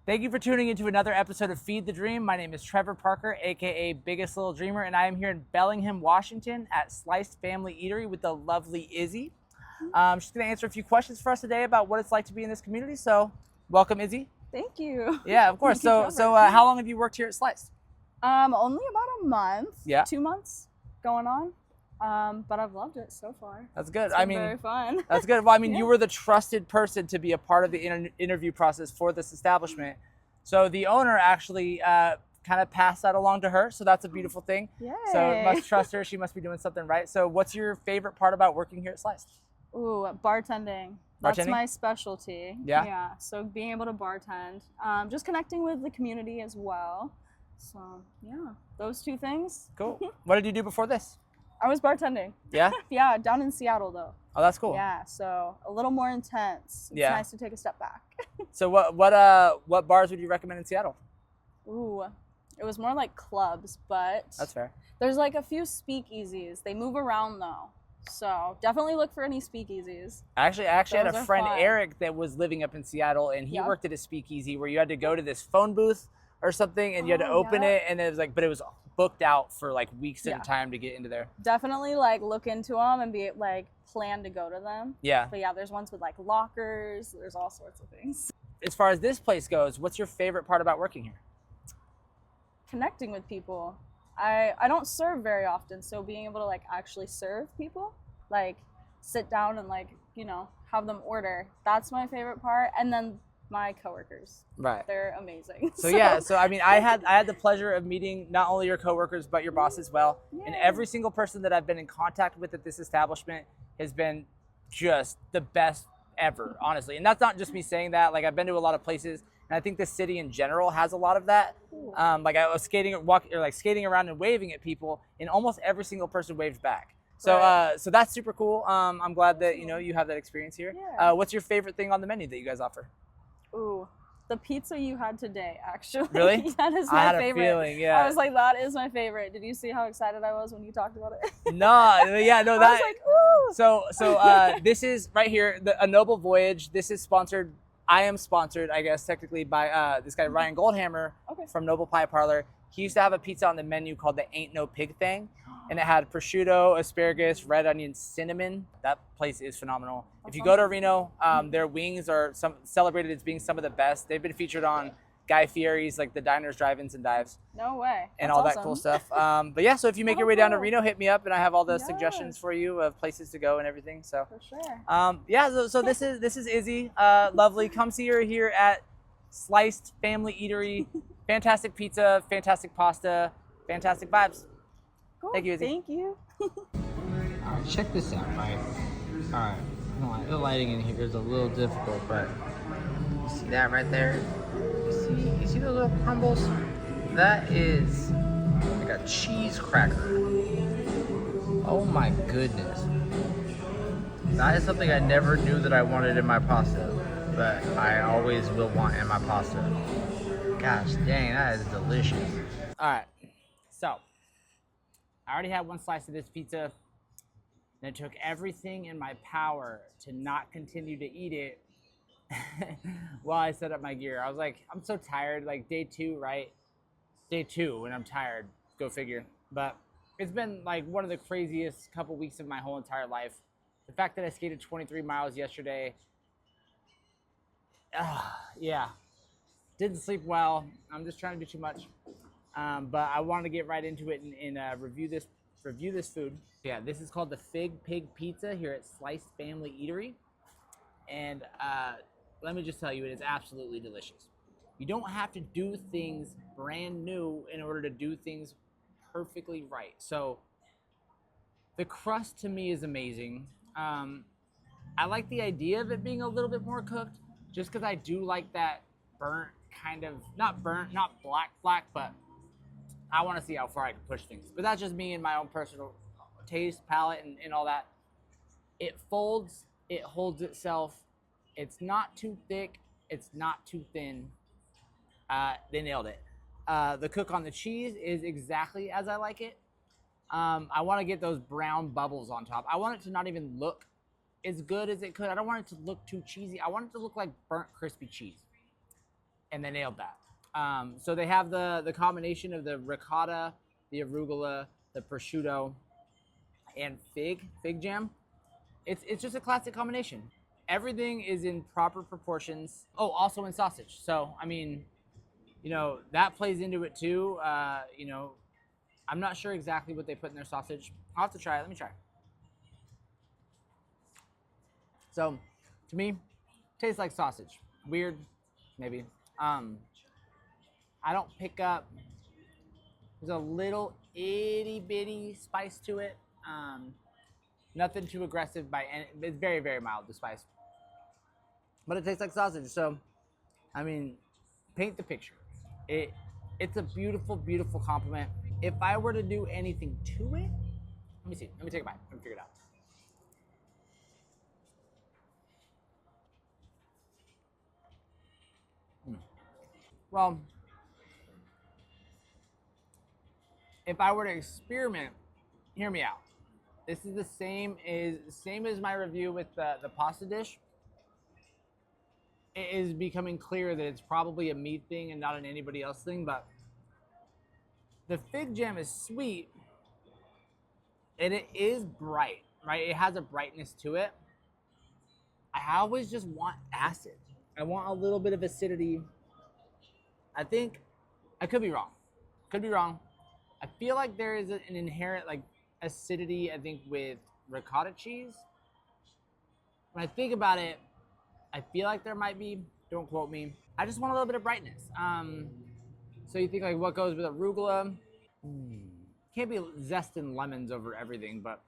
Thank you for tuning into another episode of Feed the Dream. My name is Trevor Parker, aka Biggest Little Dreamer, and I am here in Bellingham, Washington at Sliced Family Eatery with the lovely Izzy. She's going to answer a few questions for us today about what it's like to be in this community. So, welcome, Izzy. Thank you. Yeah, of course. So, how long have you worked here at Sliced? Only about a month. Yeah. 2 months going on. But I've loved it so far. That's good. It's been very fun. That's good. Well, I mean, Yeah. you were the trusted person to be a part of the interview process for this establishment. So the owner actually kind of passed that along to her. So that's a beautiful thing. Yay. So must trust her. She must be doing something right. So what's your favorite part about working here at Sliced? Ooh, bartending. That's my specialty. Yeah? Yeah. So being able to bartend, just connecting with the community as well. So yeah, those two things. Cool. What did you do before this? I was bartending. Yeah? Yeah, down in Seattle though. Oh, that's cool. Yeah, so a little more intense. It's nice to take a step back. So what bars would you recommend in Seattle? Ooh, it was more like clubs, but That's fair. there's like a few speakeasies. They move around though, so definitely look for any speakeasies. I actually had Those a are friend, fun. Eric, that was living up in Seattle, and he Yeah. worked at a speakeasy where you had to go to this phone booth or something, and you had to open it, and it was like, but it was booked out for like weeks at a time to get into there. Definitely like look into them and be like plan to go to them. Yeah. But yeah, there's ones with like lockers. There's all sorts of things. As far as this place goes, what's your favorite part about working here? Connecting with people. I don't serve very often, so being able to like actually serve people, like sit down and like, you know, have them order. That's my favorite part. And then my coworkers. Right. They're amazing. So yeah, so I mean, I had the pleasure of meeting not only your coworkers but your boss as well. And every single person that I've been in contact with at this establishment has been just the best ever, honestly. And that's not just me saying that. Like, I've been to a lot of places, and I think the city in general has a lot of that. Like, I was skating around and waving at people, and almost every single person waved back. So so that's super cool. I'm glad that you have that experience here. Yeah. What's your favorite thing on the menu that you guys offer? Ooh, the pizza you had today, actually. Really? That is my I had favorite. a feeling, yeah. I was like, that is my favorite. Did you see how excited I was when you talked about it? No, yeah, no, that. I was like, ooh. So this is right here, A Noble Voyage. This is sponsored. I am sponsored, I guess, technically by this guy Ryan Goldhammer from Noble Pie Parlor. He used to have a pizza on the menu called the Ain't No Pig Thing, and it had prosciutto, asparagus, red onion, cinnamon. That place is phenomenal. If you go to Reno, their wings are celebrated as being some of the best. They've been featured on Guy Fieri's, like the diners, drive-ins, and dives. No way. And That's all awesome. that cool stuff. But yeah, so if you make your way down to Reno, hit me up, and I have all the suggestions for you of places to go and everything. So for sure. yeah, so this is Izzy, lovely. Come see her here at Sliced Family Eatery. Fantastic pizza, fantastic pasta, fantastic vibes. Cool. Thank you, Izzy. Thank you. Alright, check this out, right? Alright, the lighting in here is a little difficult, but you see that right there? You see those little crumbles? That is like a cheese cracker. Oh my goodness. That is something I never knew that I wanted in my pasta, but I always will want in my pasta. Gosh dang, that is delicious. All right, so I already had one slice of this pizza, and it took everything in my power to not continue to eat it while I set up my gear. I was like, I'm so tired, like day 2, right? Day 2 when I'm tired, go figure. But it's been like one of the craziest couple weeks of my whole entire life. The fact that I skated 23 miles yesterday, yeah. Didn't sleep well. I'm just trying to do too much. But I wanted to get right into it and review this food. Yeah, this is called the Fig Pig Pizza here at Sliced Family Eatery. And let me just tell you, it is absolutely delicious. You don't have to do things brand new in order to do things perfectly right. So the crust to me is amazing. I like the idea of it being a little bit more cooked, just because I do like that burnt kind of, not black, but I want to see how far I can push things. But that's just me and my own personal taste, palate, and all that. It folds, it holds itself. It's not too thick, it's not too thin. They nailed it. The cook on the cheese is exactly as I like it. I want to get those brown bubbles on top. I want it to not even look as good as it could. I don't want it to look too cheesy. I want it to look like burnt crispy cheese. and they nailed that. So they have the combination of the ricotta, the arugula, the prosciutto, and fig jam. It's just a classic combination. Everything is in proper proportions. Oh, also in sausage. So I mean, you know, that plays into it too. You know, I'm not sure exactly what they put in their sausage. I'll have to try it. Let me try. So, to me, tastes like sausage. Weird, maybe. I don't pick up. There's a little itty bitty spice to it. Nothing too aggressive by any. It's very very mild, the spice, but it tastes like sausage. So, I mean, paint the picture. It's a beautiful beautiful compliment. If I were to do anything to it, let me see. Let me take a bite. Let me figure it out. Well, if I were to experiment, hear me out. This is the same as my review with the pasta dish. It is becoming clear that it's probably a me thing and not an anybody else thing, but the fig jam is sweet and it is bright, right? It has a brightness to it. I always just want acid. I want a little bit of acidity. I think I could be wrong. Could be wrong. I feel like there is an inherent like acidity, I think, with ricotta cheese. When I think about it, I feel like there might be. Don't quote me. I just want a little bit of brightness. So you think like what goes with arugula? Can't be zesting lemons over everything, but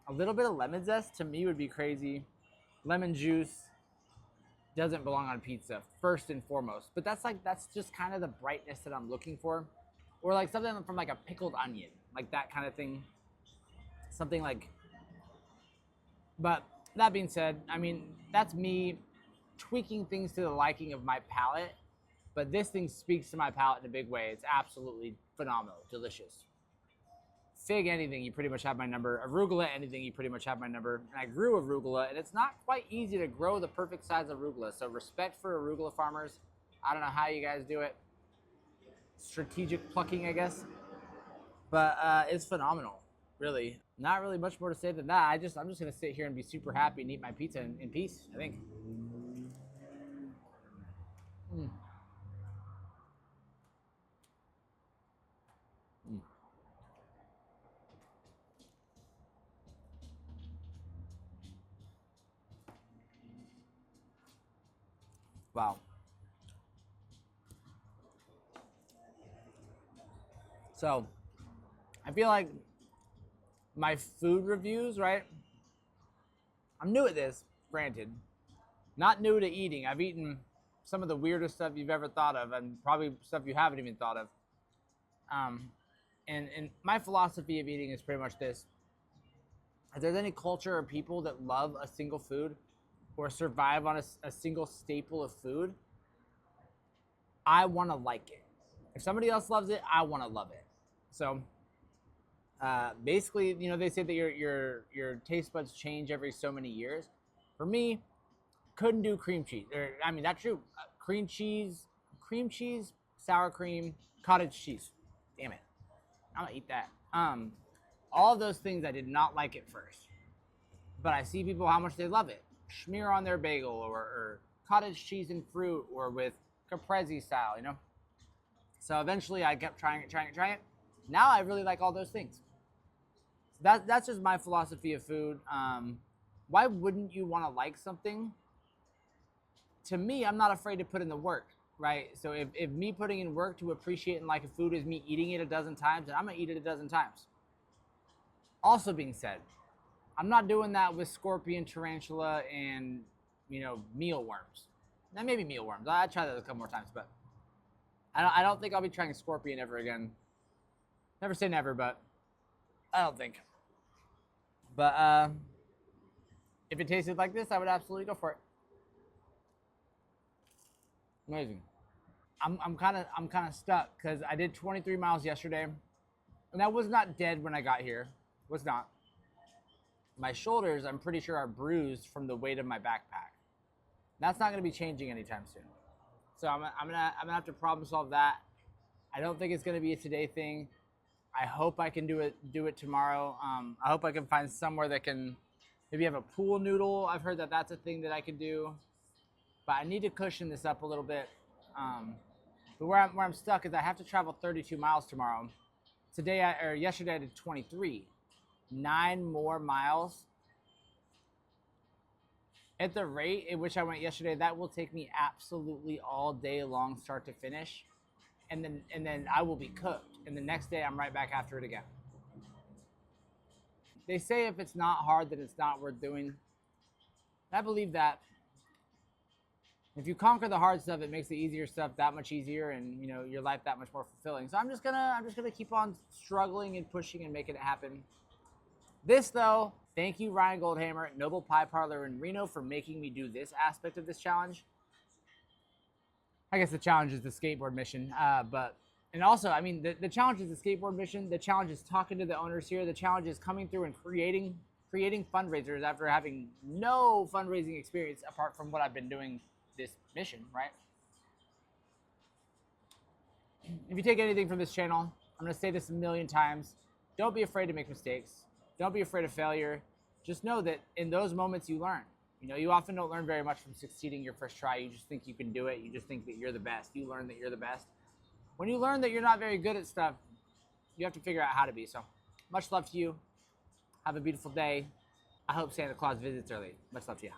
a little bit of lemon zest to me would be crazy. Lemon juice doesn't belong on pizza first and foremost, but that's just kind of the brightness that I'm looking for, or like something from like a pickled onion, like that kind of thing. Something like. But that being said, I mean that's me tweaking things to the liking of my palate. But this thing speaks to my palate in a big way. It's absolutely phenomenal, delicious. Fig anything, you pretty much have my number. Arugula anything, you pretty much have my number. And I grew arugula, and it's not quite easy to grow the perfect size arugula. So respect for arugula farmers. I don't know how you guys do it. Strategic plucking, I guess. But it's phenomenal, really. Not really much more to say than that. I'm just gonna sit here and be super happy and eat my pizza in peace, I think. Mm. Mm. Wow. So, I feel like my food reviews, right? I'm new at this, granted. Not new to eating. I've eaten some of the weirdest stuff you've ever thought of, and probably stuff you haven't even thought of. And my philosophy of eating is pretty much this: if there's any culture or people that love a single food or survive on a single staple of food, I want to like it. If somebody else loves it, I want to love it. So basically, you know, they say that your taste buds change every so many years. For me, couldn't do cream cheese. I mean, that's true. Cream cheese, sour cream, cottage cheese. Damn it, I'm gonna eat that. All of those things I did not like at first, but I see people how much they love it. Smear on their bagel, or cottage cheese and fruit, or with caprese style, you know. So eventually, I kept trying it. Now I really like all those things. That's just my philosophy of food. Why wouldn't you want to like something? To me, I'm not afraid to put in the work, right? So if me putting in work to appreciate and like a food is me eating it a dozen times, then I'm gonna eat it a dozen times. Also being said, I'm not doing that with scorpion, tarantula, and, you know, mealworms. Now maybe mealworms. I tried that a couple more times, but I don't think I'll be trying scorpion ever again. Never say never, but I don't think. But if it tasted like this, I would absolutely go for it. Amazing. I'm kind of stuck because I did 23 miles yesterday, and I was not dead when I got here. Was not. My shoulders, I'm pretty sure, are bruised from the weight of my backpack. That's not going to be changing anytime soon. So I'm gonna have to problem solve that. I don't think it's gonna be a today thing. I hope I can do it tomorrow. I hope I can find somewhere that can maybe have a pool noodle. I've heard that that's a thing that I could do, but I need to cushion this up a little bit. But where I'm stuck is I have to travel 32 miles tomorrow. Yesterday I did 23, 9 more miles. At the rate at which I went yesterday, that will take me absolutely all day long, start to finish, and then I will be cooked. And the next day I'm right back after it again. They say if it's not hard, then it's not worth doing. I believe that. If you conquer the hard stuff, it makes the easier stuff that much easier, and your life that much more fulfilling. So I'm just gonna keep on struggling and pushing and making it happen. This though, thank you Ryan Goldhammer at Noble Pie Parlor in Reno for making me do this aspect of this challenge. I guess the challenge is the skateboard mission, and also, I mean, the challenge is the skateboard mission. The challenge is talking to the owners here. The challenge is coming through and creating fundraisers after having no fundraising experience apart from what I've been doing this mission, right? If you take anything from this channel, I'm gonna say this a million times. Don't be afraid to make mistakes. Don't be afraid of failure. Just know that in those moments you learn. You often don't learn very much from succeeding your first try. You just think you can do it. You just think that you're the best. You learn that you're the best. When you learn that you're not very good at stuff, you have to figure out how to be. So much love to you. Have a beautiful day. I hope Santa Claus visits early. Much love to you.